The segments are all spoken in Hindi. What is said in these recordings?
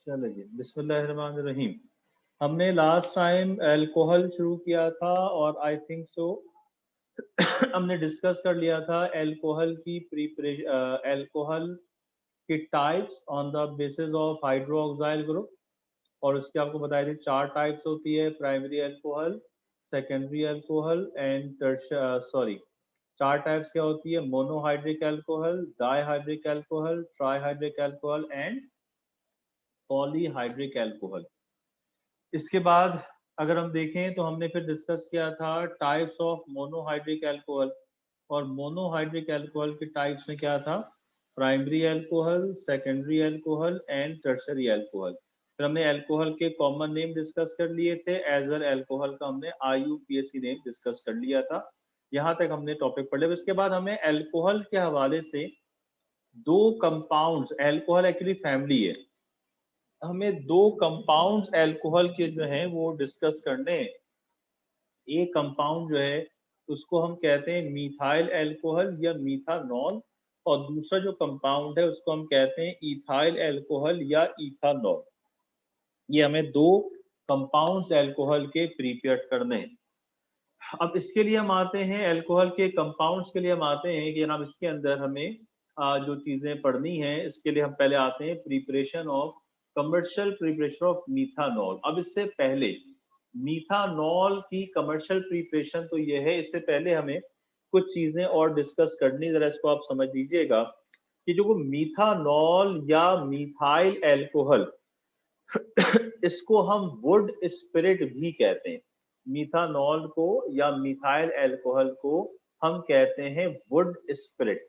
चलो जी, बिस्मिल्लाहिर्रहमानिर्रहीम। हमने लास्ट टाइम अल्कोहल शुरू किया था और आई थिंक सो हमने डिस्कस कर लिया था अल्कोहल की अल्कोहल की types on the basis of hydroxyl group. और उसके आपको बताया थी 4 टाइप्स होती है, primary alcohol, secondary alcohol and sorry 4 types क्या होती है, monohydric alcohol, dihydric alcohol, trihydric alcohol and polyhydric alcohol. इसके बाद अगर हम देखें तो हमने फिर डिस्कस किया था टाइप्स ऑफ मोनोहाइड्रिक अल्कोहल। और मोनोहाइड्रिक अल्कोहल के टाइप्स में क्या था, primary alcohol, secondary alcohol and tertiary alcohol. फिर हमने अल्कोहल के कॉमन नेम डिस्कस कर लिए थे, एज वेल अल्कोहल का हमने IUPAC नेम डिस्कस कर लिया था। यहाँ तक हमने टॉपिक पढ़ लिया। इसके बाद हमें अल्कोहल के हवाले से दो कंपाउंड्स, अल्कोहल एक्चुअली फैमिली है, हमें दो कंपाउंड्स अल्कोहल के जो हैं वो डिस्कस करने हैं। एक कंपाउंड जो है उसको हम कहते हैं मीथाइल अल्कोहल या मीथानॉल, और दूसरा जो कंपाउंड है उसको हम कहते हैं इथाइल अल्कोहल या इथानॉल। ये हमें दो कंपाउंड्स अल्कोहल के प्रिपेयर करने हैं। अब इसके लिए हम आते हैं, अल्कोहल के कंपाउंड्स के लिए हम आते हैं कि जनाब इसके अंदर हमें जो चीज़ें पढ़नी हैं, इसके लिए हम पहले आते हैं preparation of commercial preparation of methanol. अब इससे पहले मीथानॉल की कमर्शियल प्रिपरेशन तो ये है, इससे पहले हमें कुछ चीज़ें और डिस्कस करनी, ज़रा इसको आप समझ लीजिएगा कि जो वो मीथानॉल या मीथाइल अल्कोहल इसको हम वुड स्पिरिट भी कहते हैं। मीथानॉल को या मिथाइल अल्कोहल को हम कहते हैं वुड स्पिरिट।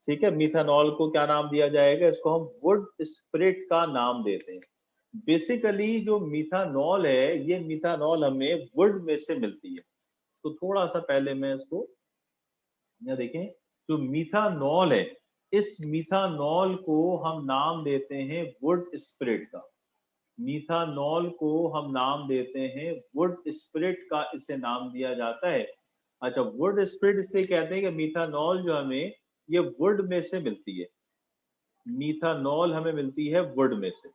ठीक है, मिथानॉल को क्या नाम दिया जाएगा, इसको हम वुड स्पिरिट का नाम देते हैं। बेसिकली जो मिथानॉल है, ये मिथानॉल हमें वुड में से मिलती है। तो थोड़ा सा पहले मैं इसको यहाँ देखें, जो मिथानॉल है, इस मिथानॉल को हम नाम देते हैं वुड स्पिरिट का। मिथानॉल को हम नाम देते हैं वुड स्पिरिट का, इसे नाम दिया जाता है। अच्छा, वुड स्पिरिट इसलिए कहते हैं कि मिथानॉल जो हमें ये वुड में से मिलती है। मिथानॉल हमें मिलती है वुड में से।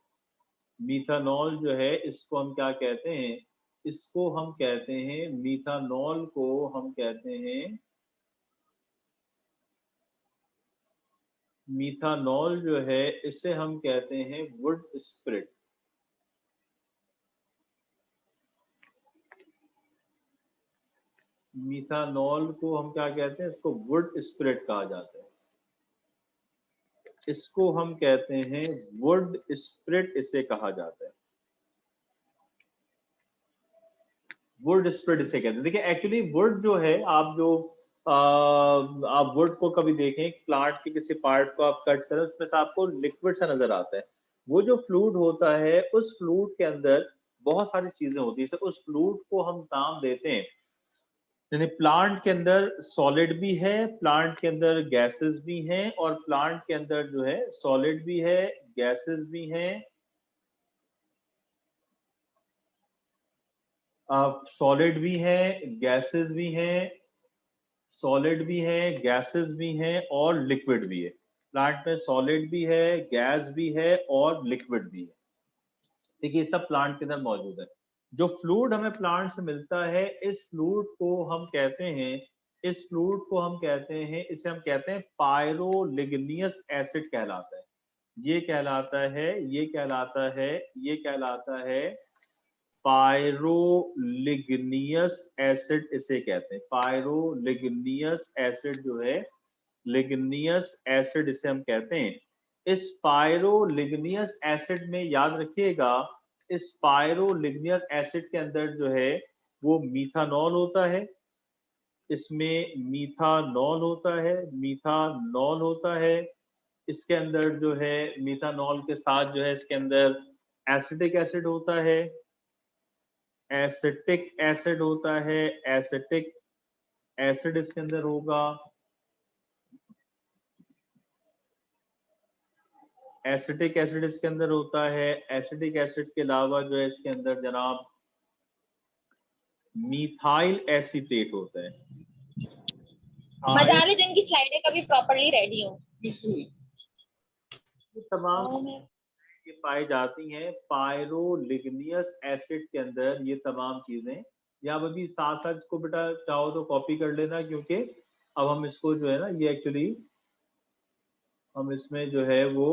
मिथानॉल जो है इसको हम क्या कहते हैं, इसको हम कहते हैं, मिथानॉल को हम कहते हैं, मिथानॉल जो है इसे हम कहते हैं वुड स्पिरिट। मिथानॉल को हम क्या कहते हैं, इसको वुड स्पिरिट कहा जाता है। इसको हम कहते हैं वुड स्पिरिट, इसे कहा जाता है वुड स्पिरिट, इसे कहते हैं। देखिए एक्चुअली वुड जो है, आप जो आप वुड को कभी देखें, प्लांट के किसी पार्ट को आप कट करें, उसमें से आपको लिक्विड सा नजर आता है। वो जो फ्लूइड होता है, उस फ्लूइड के अंदर बहुत सारी चीजें होती है। उस फ्लूइड को हम नाम देते हैं, यानी प्लांट के अंदर सॉलिड भी है, प्लांट के अंदर गैसेस भी हैं, और प्लांट के अंदर जो है सॉलिड भी है, गैसेस भी हैं, सॉलिड भी है, गैसेस भी हैं, सॉलिड भी है, गैसेस भी हैं और लिक्विड भी है। प्लांट में सॉलिड भी है, गैस भी है और लिक्विड भी है। देखिए, ये सब प्लांट के अंदर मौजूद है। जो फ्लूइड हमें प्लांट से मिलता है, इस फ्लूइड को हम कहते हैं, इस फ्लूइड को हम कहते हैं, इसे हम कहते हैं पायरोलिग्नियस एसिड कहलाता है। ये कहलाता है, ये कहलाता है, ये कहलाता है पायरोलिग्नियस एसिड, इसे कहते हैं पायरोलिग्नियस एसिड जो है, लिग्नियस एसिड इसे हम कहते हैं। इस पायरोलिग्नियस एसिड में याद रखिएगा, इस पायरोलिग्नियस एसिड के अंदर जो है वो मीथानॉल होता है, इसमें मीथानॉल होता है, मीथानॉल होता है। इसके अंदर जो है मीथानॉल के साथ जो है इसके अंदर एसिटिक एसिड होता है, एसिटिक एसिड होता है, एसिटिक एसिड इसके अंदर होगा, एसिटिक एसिड इसके अंदर होता है। एसिटिक एसिड के अलावा जो है इसके अंदर जनाब मीथाइल एसीटेट होता है। मजा आ रही जिनकी स्लाइडें कभी प्रॉपर्ली रेडी हो। तमाम ये पाई जाती हैं पायरोलिग्नियस एसिड के अंदर, ये तमाम चीजें। या आप अभी साथ साथ इसको बेटा चाहो तो कॉपी कर लेना, क्योंकि अब हम इसको जो है ना, ये एक्चुअली हम इसमें जो है वो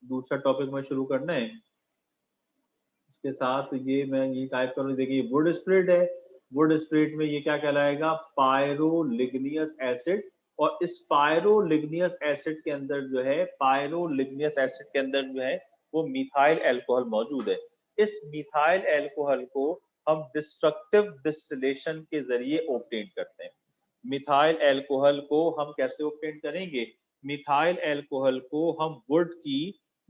दूसरा टॉपिक में शुरू करना है। इसके साथ ये मैं ये टाइप करूँ, देखिए वुड स्प्रिट है, वुड स्प्रिट में ये क्या कहलाएगा, पायरोलिग्नियस एसिड। और इस पायरोलिग्नियस एसिड के अंदर जो है, पायरोलिग्नियस एसिड के अंदर जो है वो मिथाइल अल्कोहल मौजूद है। इस मिथाइल अल्कोहल को हम डिस्ट्रक्टिव डिस्टिलेशन के जरिए ऑब्टेन करते हैं। मिथाइल अल्कोहल को हम कैसे ऑब्टेन करेंगे, मिथाइल अल्कोहल को हम वुड की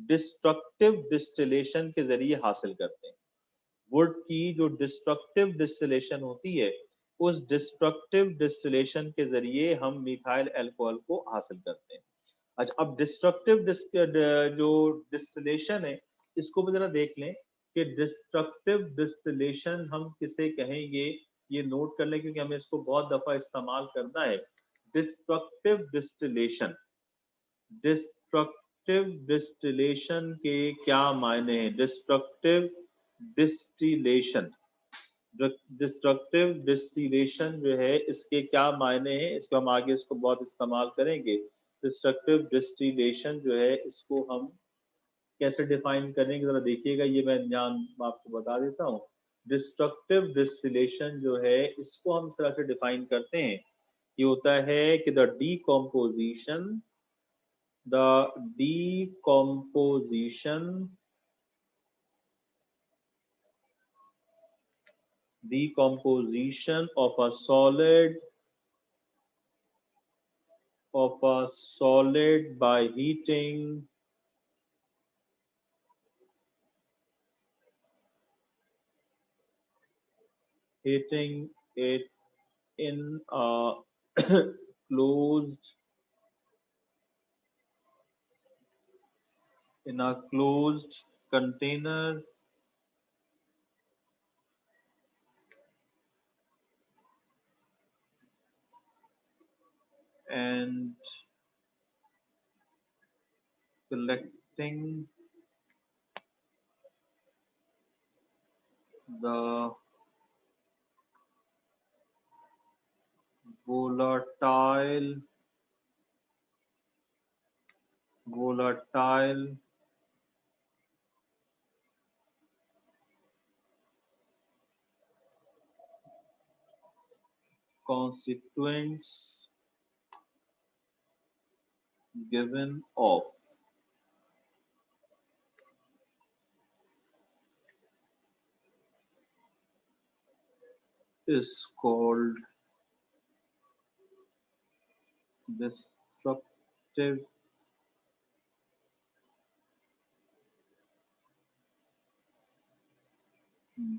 डिस्ट्रक्टिव डिस्टिलेशन के जरिए हासिल करते हैं। वुड की जो डिस्ट्रक्टिव डिस्टिलेशन होती है, उस डिस्ट्रक्टिव डिस्टिलेशन के जरिए हम मिथाइल अल्कोहल को हासिल करते हैं। अच्छा, अब डिस्ट्रक्टिव जो डिस्टिलेशन है, इसको भी जरा देख लें कि डिस्ट्रक्टिव डिस्टिलेशन हम किसे कहेंगे। ये नोट कर लें, क्योंकि हमें इसको बहुत दफा इस्तेमाल करना है। डिस्ट्रक्टिव डिस्टिलेशन, डिस्ट्रक्टिव डिस्टिलेशन के क्या मायने हैं, डिस्ट्रक्टिव डिस्टिलेशन, डिस्ट्रक्टिव डिस्टिलेशन जो है इसके क्या मायने हैं, इसको हम आगे इसको बहुत इस्तेमाल करेंगे। डिस्ट्रक्टिव डिस्टिलेशन जो है इसको हम कैसे डिफाइन करेंगे, जरा देखिएगा, ये मैं ध्यान आपको बता देता हूँ। डिस्ट्रक्टिव डिस्टिलेशन जो है इसको हम इस तरह से डिफाइन करते हैं, ये होता है कि the decomposition decomposition of a solid by heating it in a closed container and collecting the volatile constituents given off is called destructive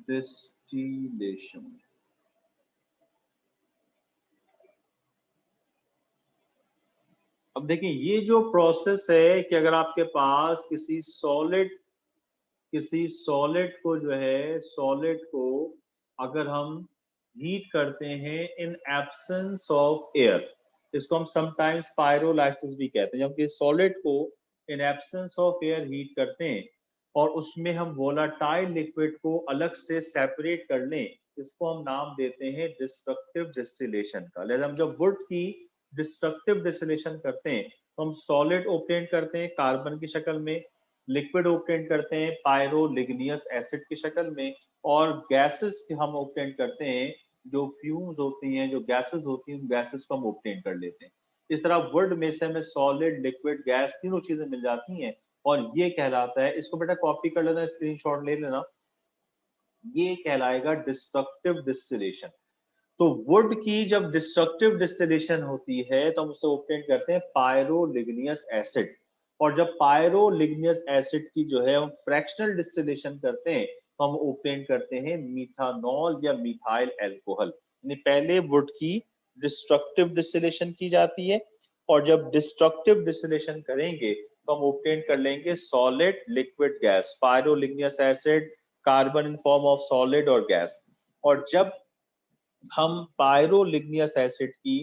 distillation। अब देखिए, ये जो प्रोसेस है कि अगर आपके पास किसी सॉलिड को जो है, सॉलिड को अगर हम हीट करते हैं इन एब्सेंस ऑफ एयर, इसको हम समटाइम्स पायरोलाइसिस भी कहते हैं। जबकि सॉलिड को in absence of air heat करते हैं और उसमें हम वोलाटाइल लिक्विड को अलग से सेपरेट कर लें, इसको हम नाम देते हैं डिस्ट्रक्टिव डिस्टिलेशन का। लिहाजा हम जब वुड की डिस्ट्रक्टिव डिस्टिलेशन करते हैं तो हम सॉलिड ऑब्टेन करते हैं कार्बन की शक्ल में, लिक्विड ऑब्टेन करते हैं पायरोलिग्नियस एसिड की शक्ल में, और गैसेस हम ऑब्टेन करते हैं, जो फ्यूम्स होती हैं, जो गैसेस होती हैं, उन गैसेस को हम ऑब्टेन कर लेते हैं। इस तरह वर्ड में से हमें सॉलिड, लिक्विड, गैस तीनों चीजें मिल जाती हैं और ये कहलाता है, इसको बेटा कॉपी कर लेना, स्क्रीनशॉट ले लेना, ये कहलाएगा डिस्ट्रक्टिव डिस्टिलेशन। तो वुड की जब डिस्ट्रक्टिव डिस्टिलेशन होती है तो हम उसे ऑब्टेन करते हैं पायरोलिग्नियस एसिड, और जब पायरोलिग्नियस एसिड की जो है हम फ्रैक्शनल डिस्टिलेशन करते हैं तो हम ऑब्टेन करते हैं मीथानॉल या मिथाइल अल्कोहल। यानी पहले वुड की डिस्ट्रक्टिव डिस्टिलेशन की जाती है और जब डिस्ट्रक्टिव डिस्टिलेशन करेंगे तो हम ऑब्टेन कर लेंगे solid, liquid, gas, pyroligneous acid, carbon in form of solid और गैस। और जब हम पायरोलिग्नियस एसिड की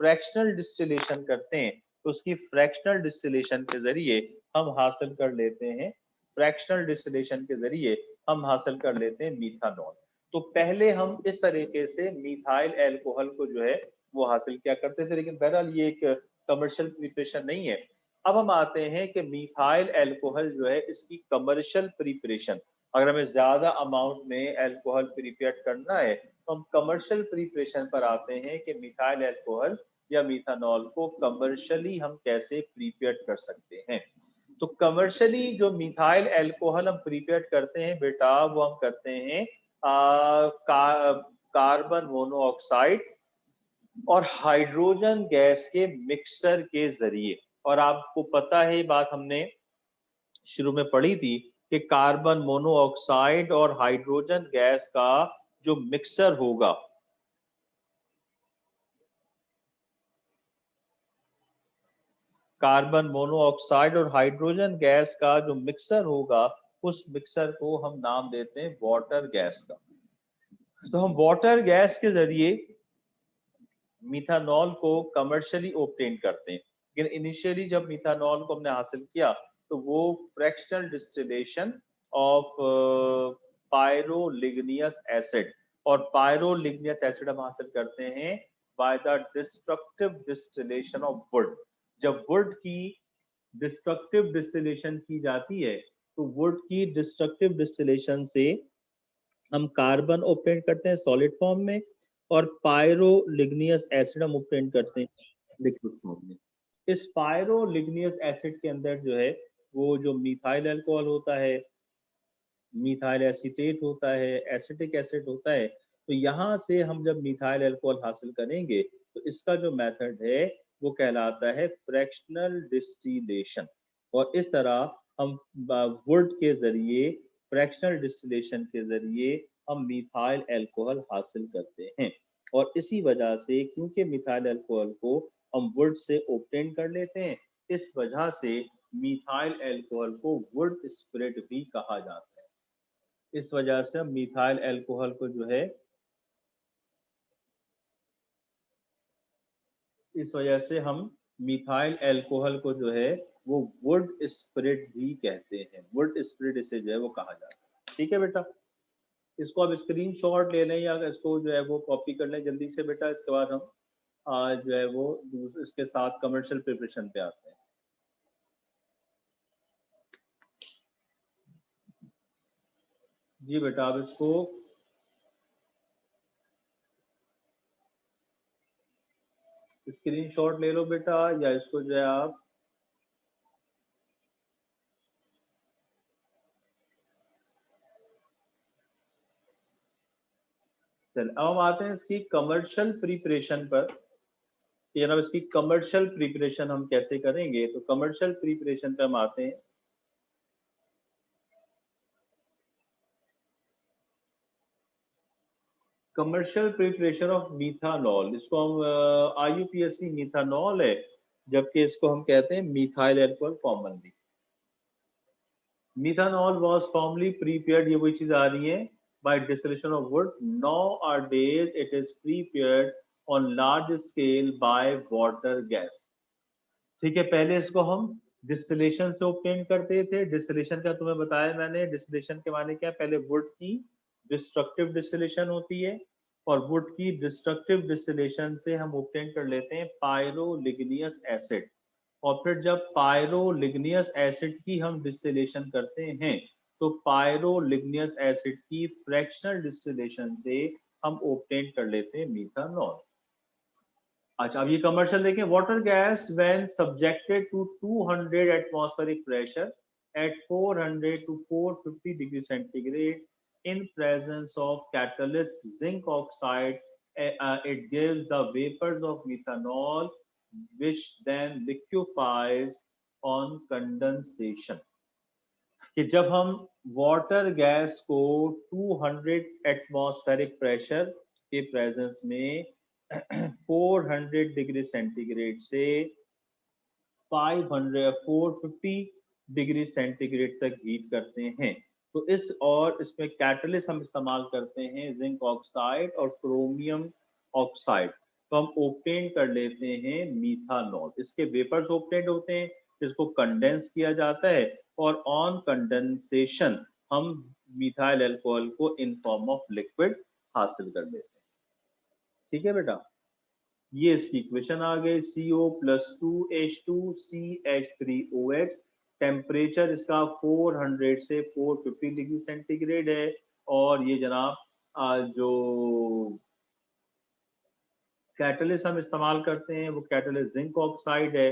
फ्रैक्शनल डिस्टिलेशन करते हैं तो उसकी फ्रैक्शनल डिस्टिलेशन के जरिए हम हासिल कर लेते हैं, फ्रैक्शनल डिस्टिलेशन के जरिए हम हासिल कर लेते हैं मीथानॉल। तो पहले हम इस तरीके से मिथाइल अल्कोहल को जो है वो हासिल किया करते थे, लेकिन बहरहाल ये एक कमर्शियल प्रिपरेशन नहीं है। अब हम आते हैं कि मिथाइल अल्कोहल जो है इसकी कमर्शियल प्रिपरेशन, अगर हमें ज्यादा अमाउंट में अल्कोहल प्रिपेयर करना है तो हम कमर्शियल प्रिपरेशन पर आते हैं कि मिथाइल अल्कोहल या मिथानॉल को कमर्शियली हम कैसे प्रिपेयर कर सकते हैं। तो कमर्शियली जो मिथाइल अल्कोहल हम प्रिपेयर करते हैं बेटा, वो हम करते हैं कार्बन मोनोऑक्साइड और हाइड्रोजन गैस के मिक्सर के जरिए। और आपको पता है बात हमने शुरू में पढ़ी थी कि कार्बन मोनोऑक्साइड और हाइड्रोजन गैस का जो मिक्सर होगा, कार्बन मोनोऑक्साइड और हाइड्रोजन गैस का जो मिक्सर होगा, उस मिक्सर को हम नाम देते हैं वाटर गैस का। तो हम वाटर गैस के जरिए मिथानॉल को कमर्शियली ऑब्टेन करते हैं। लेकिन इनिशियली जब मिथानॉल को हमने हासिल किया तो वो फ्रैक्शनल डिस्टिलेशन ऑफ पायरोलिग्नियस एसिड, और पायरोलिग्नियस एसिड हम हासिल करते हैं by the destructive distillation of would. जब वुड की डिस्ट्रक्टिव डिस्टिलेशन की जाती है तो वुड की डिस्ट्रक्टिव डिस्टिलेशन से हम कार्बन ऑब्टेन करते हैं सॉलिड फॉर्म में, और पायरोलिग्नियस एसिड हम ऑब्टेन करते हैं लिक्विड फॉर्म में। इस पायरोलिग्नियस एसिड के अंदर जो है वो जो मिथाइल अल्कोहल होता है, मिथाइल एसीटेट होता है, एसिटिक एसिड होता है। तो यहाँ से हम जब मिथाइल अल्कोहल हासिल करेंगे तो इसका जो मेथड है वो कहलाता है फ्रैक्शनल डिस्टिलेशन। और इस तरह हम वुड के जरिए, फ्रैक्शनल डिस्टिलेशन के जरिए हम मिथाइल अल्कोहल हासिल करते हैं। और इसी वजह से क्योंकि मिथाइल अल्कोहल को हम वुड से ऑब्टेन कर लेते हैं, इस वजह से मिथाइल अल्कोहल को वुड स्पिरिट भी कहा जाता है। इस वजह से हम मिथाइल अल्कोहल को जो है, इस वजह से हम मिथाइल अल्कोहल को जो है वो वुड स्पिरिट भी कहते हैं, वुड स्पिरिट इसे जो है वो कहा जाता है। ठीक है बेटा, इसको आप स्क्रीनशॉट ले लें या इसको जो है वो कॉपी कर लें जल्दी से बेटा। इसके बाद हम आज जो है वो इसके साथ कमर्शियल प्रिपरेशन पे आते हैं। जी बेटा, आप इसको स्क्रीनशॉट ले लो बेटा, या इसको जो है आप चल। अब हम आते हैं इसकी कमर्शियल प्रिपरेशन पर। ये ना इसकी कमर्शियल प्रिपरेशन हम कैसे करेंगे, तो कमर्शियल प्रिपरेशन पे हम आते हैं। कमर्शियल प्रिपरेशन ऑफ मिथानॉल, इसको हम IUPAC मिथानॉल है, जबकि इसको हम कहते हैं methyl alcohol commonly. Methanol was formerly prepared, ये वही चीज आ रही है, by distillation of wood. Nowadays it is prepared on large scale by water gas. ठीक है, पहले इसको हम डिस्टिलेशन से ऑब्टेन करते थे। डिस्टिलेशन का तुम्हें बताया मैंने, डिस्टिलेशन के माने क्या, पहले वुड की डिस्ट्रक्टिव डिस्टिलेशन होती है, और वुड की डिस्ट्रक्टिव डिस्टिलेशन से हम ऑब्टेन कर लेते हैं पायरोलिग्नियस एसिड। और फिर जब पायरोलिग्नियस एसिड की हम डिस्टिलेशन करते हैं तो पायरोलिग्नियस एसिड की फ्रैक्शनल डिस्टिलेशन से हम ऑब्टेन कर लेते हैं मिथानॉल। अच्छा, अब ये कमर्शियल देखें। Water gas when subjected to 200 atmospheric pressure at 400 to 450 degree centigrade in presence of catalyst zinc oxide, it gives the vapors of methanol which then liquefies on condensation। कि जब हम वाटर गैस को 200 एटमॉस्फेरिक प्रेशर के प्रेजेंस में 400 डिग्री सेंटीग्रेड से 450 डिग्री सेंटीग्रेड तक हीट करते हैं, तो इस और इसमें कैटलिस्ट हम इस्तेमाल करते हैं जिंक ऑक्साइड और क्रोमियम ऑक्साइड। तो हम ऑब्टेन कर लेते हैं मीथानॉल। इसके वेपर्स ऑब्टेन होते हैं, इसको कंडेंस किया जाता है और ऑन कंडेंसेशन हम मिथाइल अल्कोहल को इन फॉर्म ऑफ लिक्विड हासिल कर लेते हैं। ठीक है बेटा, ये इसकी इक्वेशन आ गई, CO+2H2CH3OH। टेम्परेचर इसका 400 से 450 डिग्री सेंटीग्रेड है। और ये जनाब जो कैटलिस्ट हम इस्तेमाल करते हैं वो कैटलिस्ट जिंक ऑक्साइड है।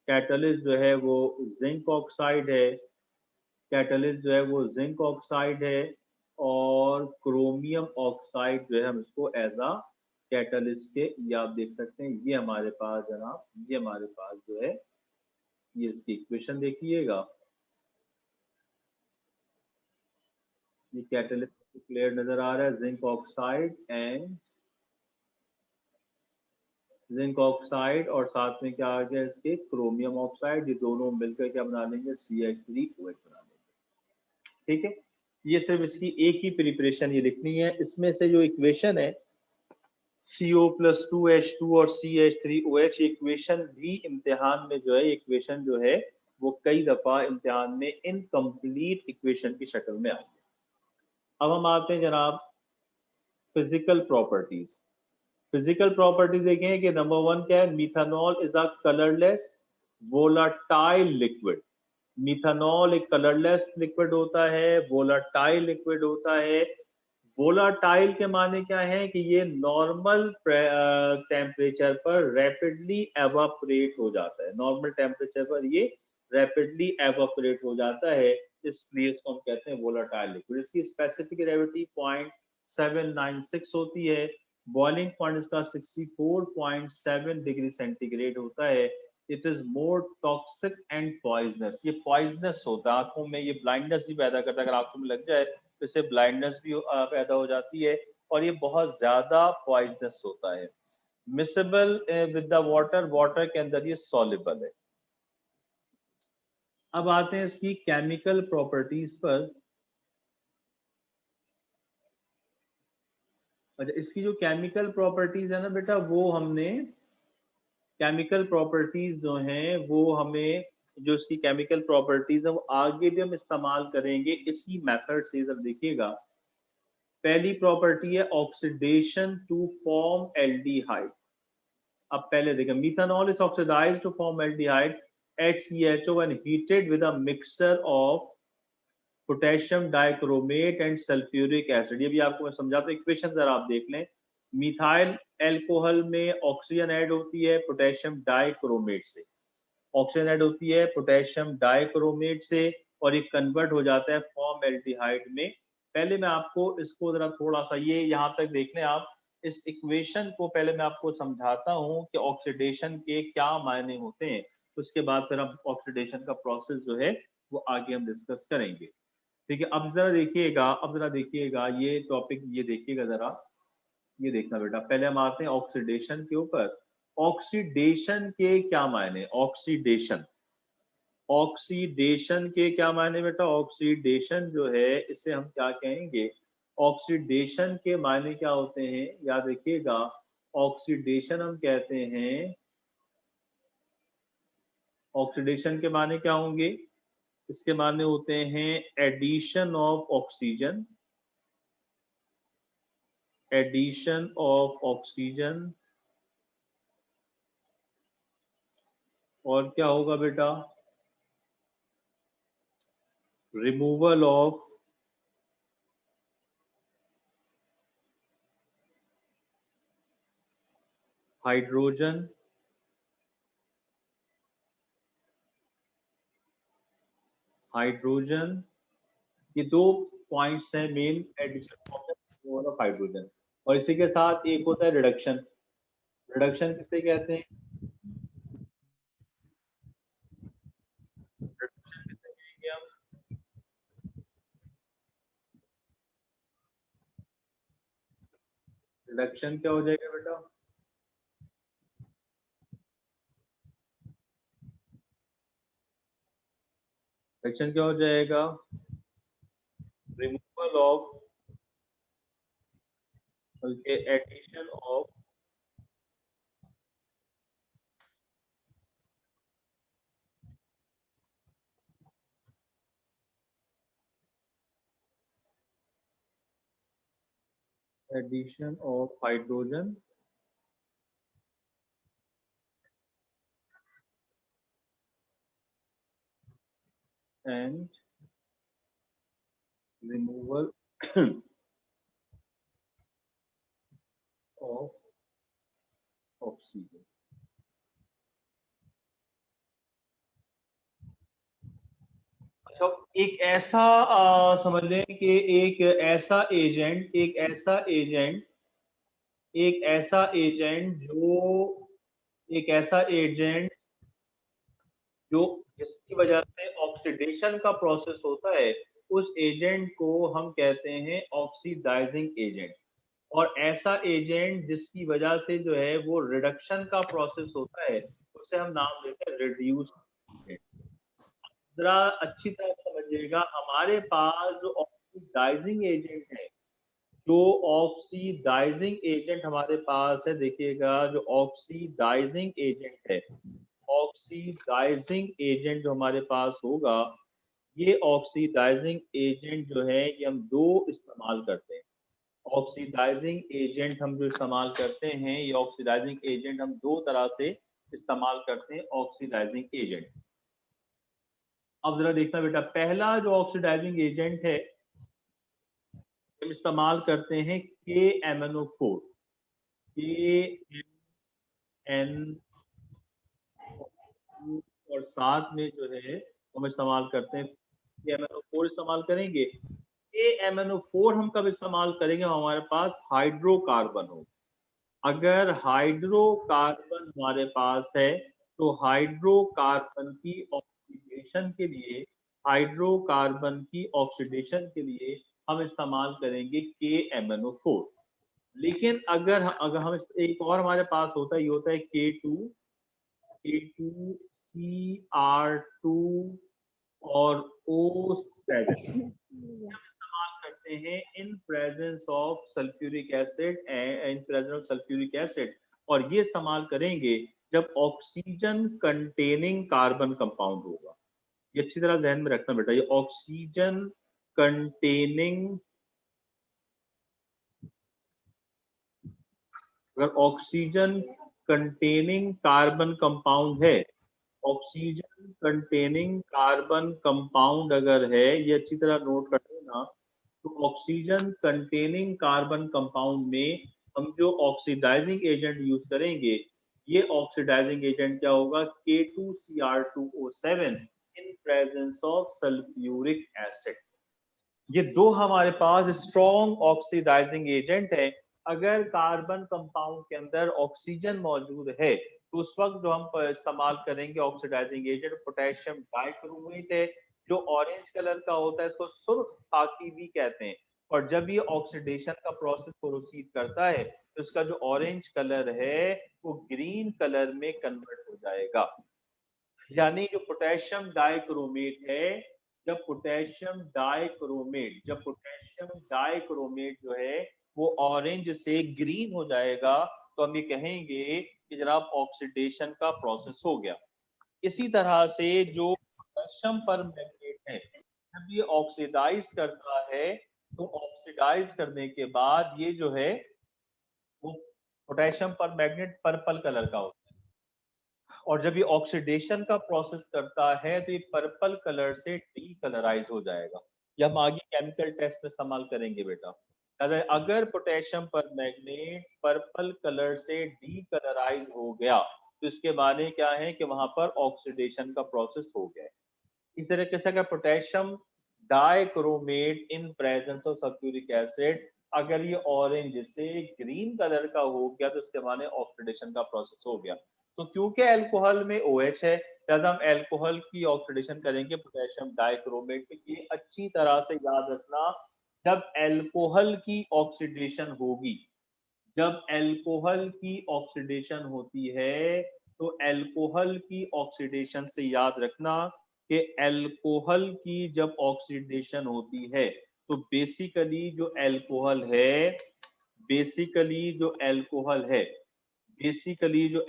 कैटलिस्ट जो है वो जिंक ऑक्साइड है। कैटलिस्ट जो है वो जिंक ऑक्साइड है। और क्रोमियम ऑक्साइड जो है हम इसको एज आ कैटलिस्ट के, ये आप देख सकते हैं, ये हमारे पास जनाब, ये हमारे पास जो है, ये इसकी इक्वेशन देखिएगा। ये कैटलिस्ट क्लियर नजर आ रहा है, zinc oxide and zinc oxide, और साथ में क्या आ गया इसके, क्रोमियम ऑक्साइड। ये दोनों मिलकर क्या बना लेंगे, CH3OH बना लेंगे। ठीक है, ये सिर्फ इसकी एक ही प्रिपरेशन ये लिखनी है। इसमें से जो इक्वेशन है CO+2H2 और CH3OH, इक्वेशन भी इम्तिहान में जो है, इक्वेशन जो है वो कई दफा इम्तिहान में इनकम्प्लीट इक्वेशन की शक्ल में आई है। अब हम आते हैं जनाब फिजिकल प्रॉपर्टीज। फिजिकल प्रॉपर्टीज देखें कि नंबर 1 क्या है, methanol is a colourless volatile liquid. Methanol एक कलरलेस लिक्विड होता है, वोलाटाइल लिक्विड होता है। वोलाटाइल के माने क्या है कि ये नॉर्मल टेम्परेचर पर रैपिडली एवापोरेट हो जाता है। नॉर्मल टेम्परेचर पर ये रैपिडली एवापोरेट हो जाता है, इसलिए इसको हम कहते हैं वोलाटाइल लिक्विड। इसकी स्पेसिफिक ग्रेविटी 0.796 होती है। बॉइलिंग पॉइंट इसका 64.7 डिग्री सेंटीग्रेड होता है। It is more toxic and poisonous. ये पॉइजनस होता है, आंखों में ये ब्लाइंडनेस भी पैदा करता है। अगर आंखों में लग जाए तो इससे ब्लाइंडनेस भी पैदा हो जाती है, और ये बहुत ज्यादा पॉइजनस होता है। Miscible with the water, water के अंदर ये सॉल्युबल है। अब आते हैं इसकी केमिकल प्रॉपर्टीज पर। अच्छा, इसकी जो केमिकल प्रॉपर्टीज है ना बेटा, वो हमने केमिकल प्रॉपर्टीज जो हैं वो हमें, जो इसकी केमिकल प्रॉपर्टीज है वो आगे भी हम इस्तेमाल करेंगे इसी मेथड से। जब देखिएगा, पहली प्रॉपर्टी है ऑक्सीडेशन टू फॉर्म एल्डिहाइड। अब पहले देखें, methanol is oxidised to form aldehyde HCHO when heated with a mixture of potassium dichromate and sulphuric acid. ये भी आपको मैं समझाता हूँ, इक्वेशन जरा आप देख लें। मिथाइल एल्कोहल में ऑक्सीजन ऐड होती है पोटेशियम डाइक्रोमेट से, ऑक्सीजन ऐड होती है पोटेशियम डाइक्रोमेट से, और ये कन्वर्ट हो जाता है फॉर्म एल्डिहाइड में। पहले मैं आपको इसको जरा थोड़ा सा, ये यहाँ तक देख लें आप, इस इक्वेशन को पहले मैं आपको समझाता हूँ कि ऑक्सीडेशन के क्या मायने होते हैं। उसके बाद फिर हम ऑक्सीडेशन का प्रोसेस जो है वो आगे हम डिस्कस करेंगे। ठीक है, अब जरा देखिएगा, अब जरा देखिएगा ये टॉपिक, ये देखिएगा जरा, ये देखना बेटा। पहले हम आते हैं ऑक्सीडेशन के ऊपर। ऑक्सीडेशन के क्या मायने, ऑक्सीडेशन, ऑक्सीडेशन के क्या मायने बेटा। ऑक्सीडेशन जो है इसे हम क्या कहेंगे, ऑक्सीडेशन के मायने क्या होते हैं, याद रखिएगा। ऑक्सीडेशन हम कहते हैं, ऑक्सीडेशन के माने क्या होंगे, इसके माने होते हैं addition of oxygen, addition of oxygen. और क्या होगा बेटा, रिमूवल ऑफ हाइड्रोजन, हाइड्रोजन। ये दो पॉइंट्स हैं मेन, एडिशन ऑफ हाइड्रोजन। और इसी के साथ एक होता है रिडक्शन। रिडक्शन किसे कहते हैं, रिडक्शन किसे कहेंगे हम, रिडक्शन क्या हो जाएगा बेटा, रिडक्शन क्या हो जाएगा, रिमूवल ऑफ, बल्कि addition of addition of hydrogen and removal of oxygen। तो एक ऐसा समझ लें कि एक ऐसा एजेंट एक ऐसा एजेंट जो जिसकी वजह से ऑक्सीडेशन का प्रोसेस होता है, उस एजेंट को हम कहते हैं ऑक्सीडाइजिंग एजेंट। और ऐसा एजेंट जिसकी वजह से जो है वो रिडक्शन का प्रोसेस होता है, उसे हम नाम देते हैं रिड्यूस एजेंट। जरा अच्छी तरह समझिएगा, हमारे पास जो ऑक्सीडाइजिंग एजेंट है, जो ऑक्सीडाइजिंग एजेंट हमारे पास है, देखिएगा जो ऑक्सीडाइजिंग एजेंट है, ऑक्सीडाइजिंग एजेंट जो हमारे पास होगा, ये ऑक्सीडाइजिंग एजेंट जो है ये हम दो इस्तेमाल करते हैं। ऑक्सीडाइजिंग एजेंट हम जो इस्तेमाल करते हैं, ये ऑक्सीडाइजिंग एजेंट हम दो तरह से इस्तेमाल करते हैं ऑक्सीडाइजिंग एजेंट। अब जरा देखना बेटा, पहला जो ऑक्सीडाइजिंग एजेंट है हम इस्तेमाल करते हैं KMnO4, KN और साथ में जो है हम इस्तेमाल करते हैं KMnO4 इस्तेमाल करेंगे। KMnO4 हम कब इस्तेमाल करेंगे, हमारे पास हाइड्रोकार्बन हो। अगर हाइड्रोकार्बन हमारे पास है तो हाइड्रोकार्बन की ऑक्सीडेशन के लिए हम इस्तेमाल करेंगे KMnO4। लेकिन अगर हम एक और हमारे पास होता है, ये होता है K2Cr2 और O7 इस्तेमाल करते हैं in presence of sulphuric acid और ये इस्तेमाल करेंगे जब ऑक्सीजन कंटेनिंग कार्बन कंपाउंड होगा। ये अच्छी तरह ध्यान में रखना बेटा, ये ऑक्सीजन कंटेनिंग, अगर ऑक्सीजन कंटेनिंग कार्बन कंपाउंड है, ऑक्सीजन कंटेनिंग कार्बन कंपाउंड अगर है, ये अच्छी तरह नोट कर लेना। तो ऑक्सीजन कंटेनिंग कार्बन कंपाउंड में हम जो ऑक्सीडाइजिंग एजेंट यूज करेंगे, ये ऑक्सीडाइजिंग एजेंट क्या होगा, K2Cr2O7 in presence of sulphuric acid. ये दो हमारे पास स्ट्रॉन्ग ऑक्सीडाइजिंग एजेंट है। अगर कार्बन कंपाउंड के अंदर ऑक्सीजन मौजूद है तो उस वक्त जो हम इस्तेमाल करेंगे ऑक्सीडाइजिंग एजेंट पोटेशियम डाइक्रोमेट है, जो ऑरेंज कलर का होता है, इसको सुर्ख खाकी भी कहते हैं। और जब ये ऑक्सीडेशन का प्रोसेस प्रोसीड करता है तो इसका जो ऑरेंज कलर है वो ग्रीन कलर में कन्वर्ट हो जाएगा। यानी जो पोटेशियम डाइक्रोमेट है, जब पोटेशियम डाइक्रोमेट जो है वो ऑरेंज से ग्रीन हो जाएगा, तो हम ये कहेंगे कि जनाब ऑक्सीडेशन का प्रोसेस हो गया। इसी तरह से जो पोटेशियम परमैंगनेट है, जब ये ऑक्सीडाइज करता है तो ऑक्सीडाइज करने के बाद ये जो है वो पोटेशियम परमैंगनेट पर्पल कलर का होता है। और जब ये ऑक्सीडेशन का प्रोसेस करता है तो ये पर्पल कलर से डी कलराइज हो जाएगा। ये हम आगे केमिकल टेस्ट में इस्तेमाल करेंगे बेटा। अगर पोटेशियम परमैंगनेट पर्पल कलर से डी कलराइज हो गया तो इसके माने क्या है कि वहां पर ऑक्सीडेशन का प्रोसेस हो गया है। इस तरीके से अगर potassium dichromate in presence of sulphuric acid अगर ये ऑरेंज से ग्रीन कलर का हो गया तो इसके माने ऑक्सीडेशन का प्रोसेस हो गया। तो क्योंकि अल्कोहल में OH है, लिहाजा हम अल्कोहल की ऑक्सीडेशन करेंगे पोटेशियम डाइक्रोमेट के। ये अच्छी तरह से याद रखना, जब अल्कोहल की ऑक्सीडेशन होगी, जब अल्कोहल की ऑक्सीडेशन होती है तो अल्कोहल की ऑक्सीडेशन से याद रखना कि अल्कोहल की जब ऑक्सीडेशन होती है तो बेसिकली जो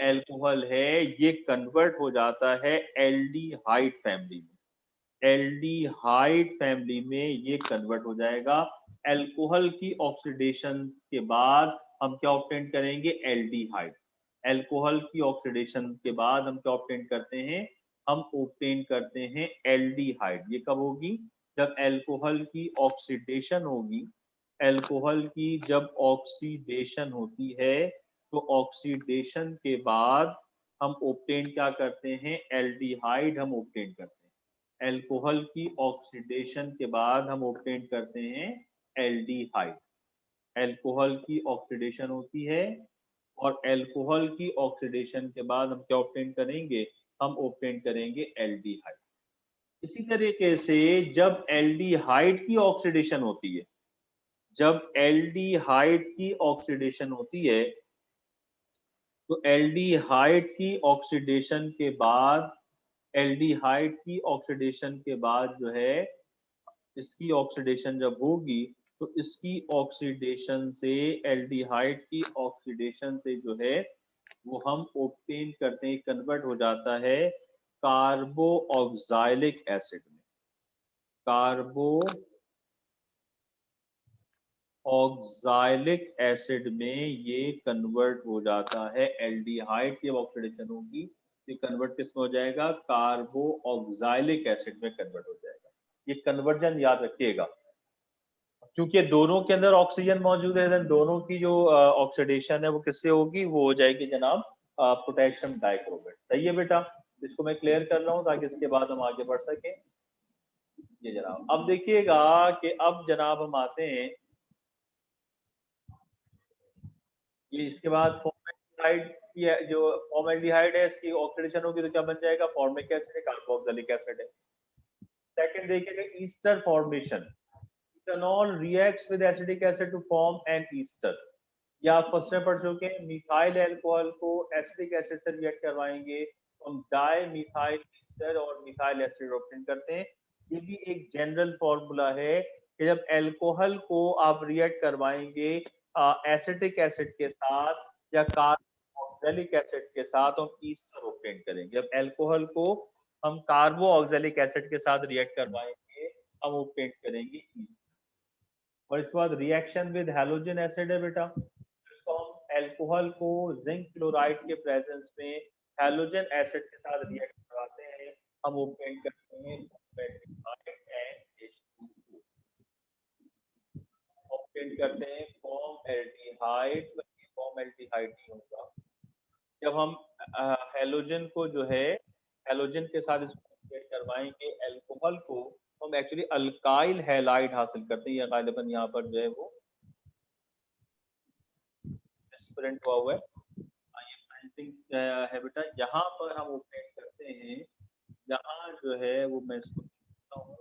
अल्कोहल है ये कन्वर्ट हो जाता है एल्डिहाइड फैमिली में। एल्डिहाइड फैमिली में ये कन्वर्ट हो जाएगा। अल्कोहल की ऑक्सीडेशन के बाद हम क्या ऑब्टेन करेंगे? एल्डिहाइड। अल्कोहल की ऑक्सीडेशन के बाद हम क्या ऑब्टेन करते हैं? हम ऑब्टेन करते हैं एल्डिहाइड। ये कब होगी? जब अल्कोहल की ऑक्सीडेशन होगी। अल्कोहल की जब ऑक्सीडेशन होती है तो ऑक्सीडेशन के बाद हम ऑब्टेन क्या करते हैं? एल्डिहाइड हम ऑब्टेन करते हैं। अल्कोहल की ऑक्सीडेशन के बाद हम ऑब्टेन करते हैं एल्डिहाइड। अल्कोहल की ऑक्सीडेशन होती है और अल्कोहल की ऑक्सीडेशन के बाद हम क्या ऑब्टेन करेंगे? हम ऑब्टेन करेंगे एल्डिहाइड। इसी तरीके से जब एल्डिहाइड की ऑक्सीडेशन होती है, जब एल्डिहाइड की ऑक्सीडेशन होती है तो एल्डिहाइड की ऑक्सीडेशन के बाद, एल्डिहाइड की ऑक्सीडेशन के बाद जो है, इसकी ऑक्सीडेशन जब होगी तो इसकी ऑक्सीडेशन से, एल्डिहाइड की ऑक्सीडेशन से जो है वो हम ऑब्टेन करते हैं, कन्वर्ट हो जाता है कार्बो ऑक्सैलिक एसिड में। कार्बो ऑक्सैलिक एसिड में ये कन्वर्ट हो जाता है। एल्डिहाइड की ऑक्सीडेशन होगी, ये कन्वर्ट किस में हो जाएगा? कार्बो ऑक्सैलिक एसिड में कन्वर्ट हो जाएगा। ये कन्वर्जन याद रखिएगा, क्योंकि दोनों के अंदर ऑक्सीजन मौजूद है, दोनों की जो ऑक्सीडेशन है वो किससे होगी? वो हो जाएगी जनाब पोटेशियम डाइक्रोमेट। सही है बेटा? इसको मैं क्लियर कर रहा हूँ ताकि इसके बाद हम आगे बढ़ सकें। ये जनाब अब देखिएगा कि अब जनाब हम आते हैं, ये इसके बाद फॉर्मेल्डिहाइड की जो फॉर्मेल्डिहाइड है इसकी ऑक्सीडेशन होगी तो क्या बन जाएगा? फॉर्मिक एसिड है, कार्बोक्सिलिक एसिड है। सेकंड देखिएगा ester formation. Ethanol reacts with acetic acid to form an ester. या आप फर्स्ट में पढ़ चुके हैं, मिथाइल अल्कोहल को एसिटिक एसिड से रिएक्ट करवाएंगे तो हम डाई मिथाइल ईस्टर और मिथाइल एसिड ऑब्टेन करते हैं। ये भी एक जनरल फॉर्मूला है कि जब अल्कोहल को आप रिएक्ट करवाएंगे एसिटिक एसिड के साथ या कार्बोक्सिलिक एसिड के साथ, हम ईस्टर ऑब्टेन करेंगे। जब अल्कोहल को हम कार्बो ऑक्सैलिक एसिड के साथ रिएक्ट करवाएंगे हम ऑब्टेन करेंगे ईस्टर। और इसके बाद रिएक्शन विद हैलोजन एसिड है बेटा, इसको हम अल्कोहल को जिंक क्लोराइड के प्रेजेंस में हैलोजन एसिड के साथ रिएक्ट करवाते हैं, हम ऑब्टेन करते हैं ऑब्टेन करते हैं फॉर्म एल्डिहाइड। फॉर्म एल्डिहाइड नहीं होगा जब हम हैलोजन को जो है, हैलोजन के साथ इसको रिएक्ट करवाएंगे अल्कोहल को, हम एक्चुअली अल्काइल हैलाइड हासिल करते हैं। या गालिबन यहाँ पर जो है वो एस्पिरेंट हुआ है, ये प्रिंटिंग है बेटा। यहाँ पर हम ओपन करते हैं, यहाँ जो है वो मैं इसको लिखता हूँ।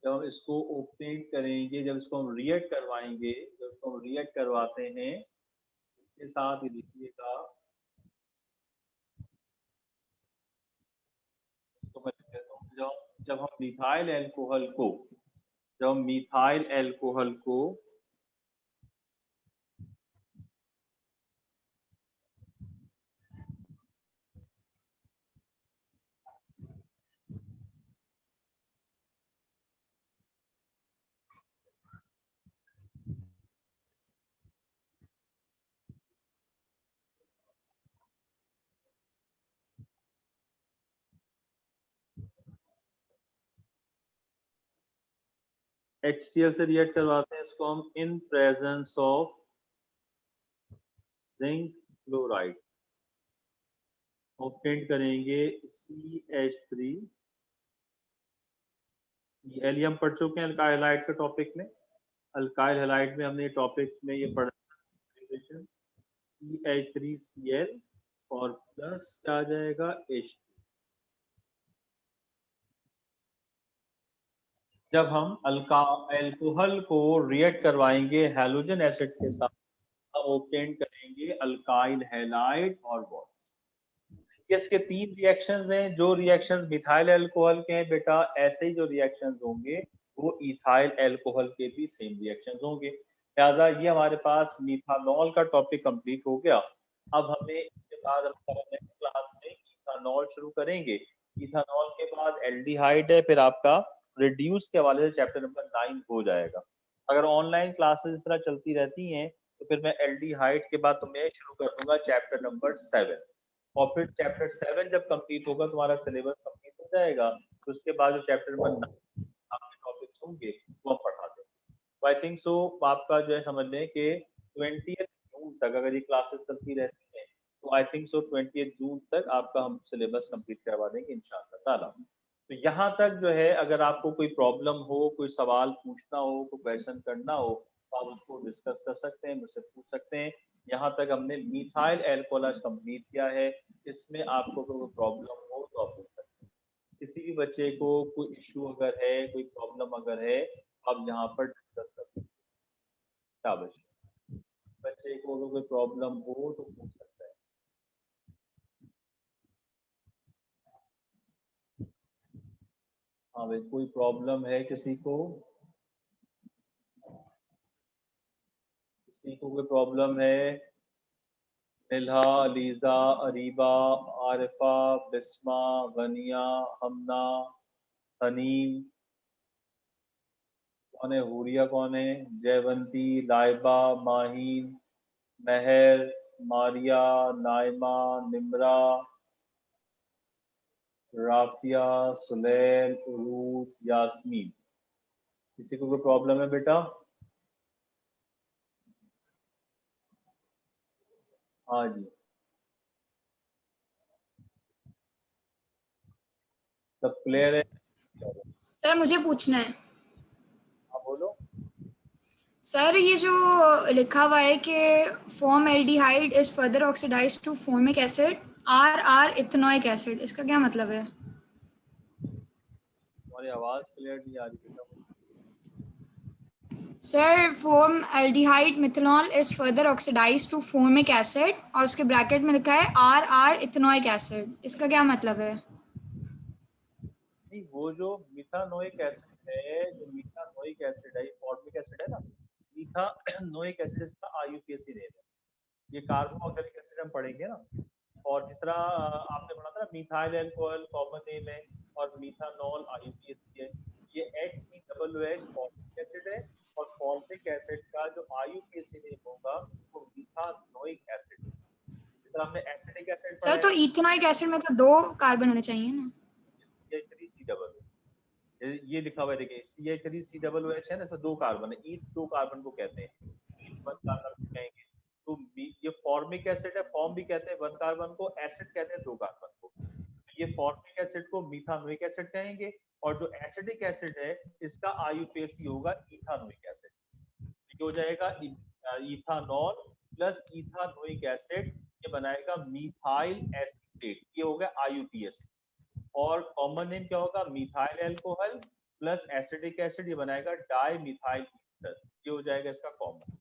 जब हम इसको ओपन करेंगे, जब इसको हम रिएक्ट करवाएंगे, जब इसको हम रिएक्ट करवाते हैं इसके साथ ही लिखिएगा, इसको मैं लिख देता हूँ। जब हम मिथाइल अल्कोहल को, जब हम मिथाइल अल्कोहल को HCl से रिएक्ट करवाते हैं, इसको हम in presence of zinc chloride obtain करेंगे CH3। एल हम पढ़ चुके हैं अल्काइल हैलाइड के टॉपिक में। अल्काइल हैलाइड में हमने टॉपिक में ये पढ़ा CH3Cl और प्लस क्या आ जाएगा H। जब हम अल्कोहल को रिएक्ट करवाएंगे हैलोजन एसिड के साथ, हम ऑब्टेन करेंगे अल्काइल हैलाइड और वाटर। इसके तीन रिएक्शंस हैं। जो रिएक्शंस मिथाइल अल्कोहल के हैं बेटा, ऐसे ही जो रिएक्शंस होंगे वो इथाइल अल्कोहल के भी सेम रिएक्शंस होंगे। लिहाजा ये हमारे पास मिथानॉल का टॉपिक कंप्लीट हो गया। अब हमें इसके बाद हम नेक्स्ट क्लास में इथानॉल शुरू करेंगे। इथानॉल के बाद एल्डिहाइड है, फिर आपका रिड्यूस के हवाले से चैप्टर नंबर 9 हो जाएगा। अगर ऑनलाइन क्लासेस इस तरह चलती रहती हैं तो फिर मैं एल्डिहाइड के बाद तुम्हें शुरू कर दूंगा चैप्टर नंबर 7, और फिर चैप्टर 7 जब कंप्लीट होगा तुम्हारा सिलेबस कंप्लीट हो जाएगा, तो उसके बाद जो चैप्टर नंबर 9 आपके टॉपिक्स होंगे वो हम पढ़ा देंगे। तो आई थिंक सो आपका जो है समझ लें कि 20 जून तक अगर ये क्लासेस चलती रहती हैं तो आई थिंक सो 20 जून तक आपका हम सिलेबस कंप्लीट करवा देंगे इंशाअल्लाह ताला। तो यहाँ तक जो है अगर आपको कोई प्रॉब्लम हो, कोई सवाल पूछना हो, कोई क्वेश्चन करना हो, तो आप उसको डिस्कस कर सकते हैं, मुझसे पूछ सकते हैं। यहाँ तक हमने मिथाइल अल्कोहल कंप्लीट किया है, इसमें आपको कोई प्रॉब्लम हो तो आप पूछ सकते हैं। किसी भी बच्चे को कोई इश्यू अगर है, कोई प्रॉब्लम अगर है, आप यहाँ पर डिस्कस कर सकते हैं। शाबाश। बच्चे को अगर कोई प्रॉब्लम हो तो पूछ सकता है। हाँ भाई, कोई प्रॉब्लम है किसी को? किसी को कोई प्रॉब्लम है? निल्हा, अलीजा, अरीबा, आरिफा, बिस्मा, गनिया, हमना, हनीम, कौन है? हुरिया कौन है? जयवंती, लाइबा, माहीन, महर, मारिया, नाइमा, निमरा, राफिया, सुलैल, उरूज, यास्मीन। किसी को कोई प्रॉब्लम है बेटा? हाँ जी, सब क्लियर है? सर मुझे पूछना है। हाँ बोलो। सर ये जो लिखा हुआ है कि formaldehyde is further oxidised to formic acid or or ethanoic acid, इसका क्या मतलब है? तुम्हारी आवाज क्लियर नहीं आ रही बेटा। Sir formaldehyde methanol is further oxidised to formic acid और उसके ब्रैकेट में लिखा है आर आर इथेनोइक एसिड, इसका क्या मतलब है? नहीं, वो जो मीथानोइक एसिड है, जो मीथानोइक एसिड है, फॉर्मिक एसिड है ना, मीथानोइक एसिड इसका आईयूपीएसी नेम है। ये कार्बोक्सिलिक एसिड हम पढ़ेंगे ना, और जिस तरह आपने पढ़ा था ना, मिथाइल अल्कोहल कॉमन नेम है और मिथानॉल आईयूपीएसी है। ये HCOOH फॉर्मिक एसिड है, और फॉर्मिक एसिड का जो आईयूपीएसी नेम होगा वो मिथानोइक एसिड। जिस तरह हमने एसिडिक एसिड सर पढ़ा है तो ना, इथेनोइक एसिड में तो 2 कार्बन होने चाहिए ना? CH3COO, ये लिखा हुआ है देखिए, CH3COOH है ना, इसमें 2 कार्बन है, ईथ 2 कार्बन को कहते हैं, ईथ 1 कार्बन को कहेंगे। तो ये फॉर्मिक एसिड है, फॉर्म भी कहते हैं 1 कार्बन को, एसिड कहते हैं 2 कार्बन को। ये फॉर्मिक एसिड को मिथानोइक एसिड कहेंगे, और जो एसिडिक एसिड है इसका आईयूपीएसी होगा इथानोइक एसिड। ये हो जाएगा इथानॉल प्लस इथानोइक एसिड, ये बनाएगा मिथाइल एसीटेट, ये हो गया आईयूपीएसी। और कॉमन नेम क्या होगा? Methyl alcohol plus acidic acid, ये बनाएगा डाई मिथाइल ईस्टर, ये हो जाएगा इसका कॉमन।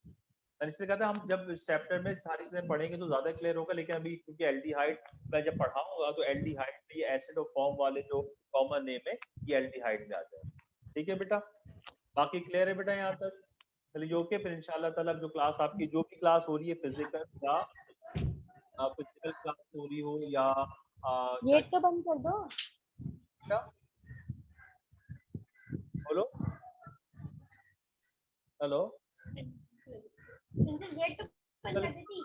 मैंने इसलिए कहा था हम जब चैप्टर में सारी चीजें पढ़ेंगे तो ज्यादा क्लियर होगा, लेकिन अभी क्योंकि एल्डिहाइड मैं जब पढ़ाऊंगा तो एल्डिहाइड में ये एसिड और फॉर्म वाले जो कॉमन नेम है ये एल्डिहाइड में आ जाएगा। ठीक है बेटा, बाकी क्लियर है बेटा यहाँ तक? चलिए ओके, फिर इंशाल्लाह ताला जो क्लास आपकी जो भी क्लास हो रही है, फिजिकल या फिजिकल क्लास हो रही हो या गेट तो बंद कर दो। क्या बोलो? हेलो? गेट तो बंद कर देती।